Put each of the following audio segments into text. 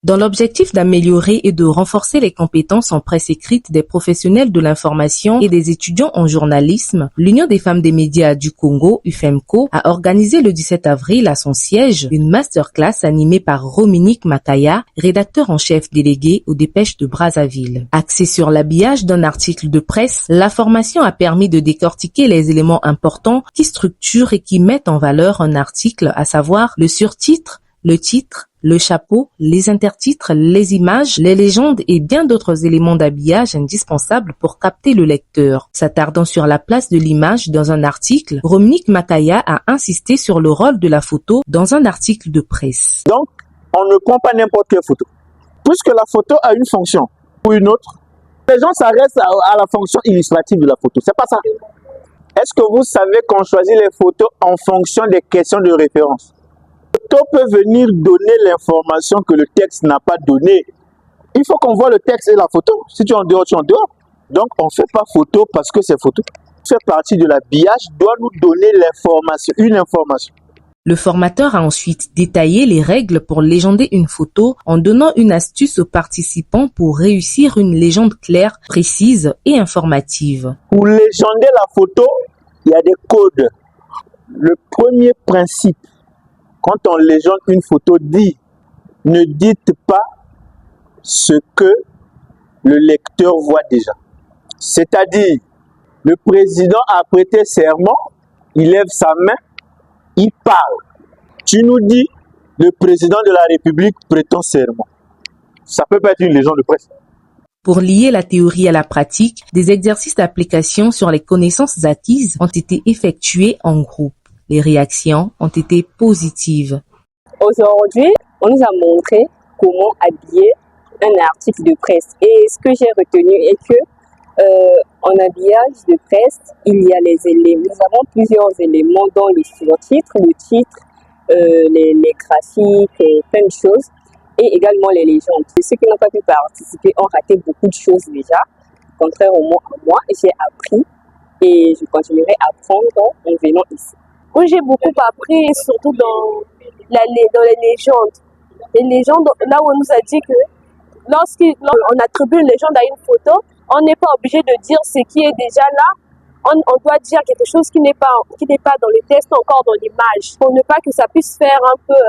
Dans l'objectif d'améliorer et de renforcer les compétences en presse écrite des professionnels de l'information et des étudiants en journalisme, l'Union des femmes des médias du Congo, UFEMCO, a organisé le 17 avril à son siège une masterclass animée par Rominique Makaya, rédacteur en chef délégué aux dépêches de Brazzaville. Axée sur l'habillage d'un article de presse, la formation a permis de décortiquer les éléments importants qui structurent et qui mettent en valeur un article, à savoir le surtitre, le titre, le chapeau, les intertitres, les images, les légendes et bien d'autres éléments d'habillage indispensables pour capter le lecteur. S'attardant sur la place de l'image dans un article, Rominique Makaya a insisté sur le rôle de la photo dans un article de presse. Donc, on ne prend pas n'importe quelle photo. Puisque la photo a une fonction ou une autre, les gens s'arrêtent à la fonction illustrative de la photo. C'est pas ça. Est-ce que vous savez qu'on choisit les photos en fonction des questions de référence? La photo peut venir donner l'information que le texte n'a pas donnée. Il faut qu'on voit le texte et la photo. Si tu es en dehors, tu es en dehors. Donc, on ne fait pas photo parce que c'est photo. Faire partie de l'habillage doit nous donner l'information, une information. Le formateur a ensuite détaillé les règles pour légender une photo en donnant une astuce aux participants pour réussir une légende claire, précise et informative. Pour légender la photo, il y a des codes. Le premier principe, quand on légende une photo, dit ne dites pas ce que le lecteur voit déjà. C'est-à-dire, le président a prêté serment, il lève sa main, il parle. Tu nous dis, le président de la République prêtant serment. Ça peut pas être une légende de presse. Pour lier la théorie à la pratique, des exercices d'application sur les connaissances acquises ont été effectués en groupe. Les réactions ont été positives. Aujourd'hui, on nous a montré comment habiller un article de presse. Et ce que j'ai retenu est que en habillage de presse, il y a les éléments. Nous avons plusieurs éléments dont le surtitre, le titre, les graphiques, plein de choses, et également les légendes. Ceux qui n'ont pas pu participer ont raté beaucoup de choses déjà. Contrairement à moi, j'ai appris et je continuerai à apprendre en venant ici. Moi, j'ai beaucoup appris, surtout dans les légendes. Les légendes, là où on nous a dit que lorsqu'on attribue une légende à une photo, on n'est pas obligé de dire ce qui est déjà là. On doit dire quelque chose qui n'est pas dans le texte, encore dans l'image, pour ne pas que ça puisse faire un peu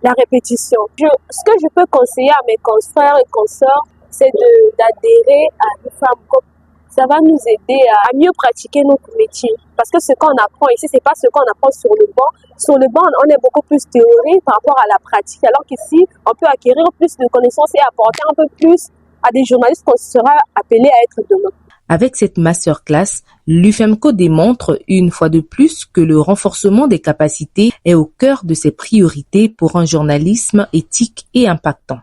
la répétition. Ce que je peux conseiller à mes confrères et consoeurs, c'est d'adhérer à une femme comme ça va nous aider à mieux pratiquer notre métier. Parce que ce qu'on apprend ici, c'est pas ce qu'on apprend sur le banc. Sur le banc, on est beaucoup plus théorie par rapport à la pratique, alors qu'ici, on peut acquérir plus de connaissances et apporter un peu plus à des journalistes qu'on sera appelés à être demain. Avec cette masterclass, l'UFEMCO démontre une fois de plus que le renforcement des capacités est au cœur de ses priorités pour un journalisme éthique et impactant.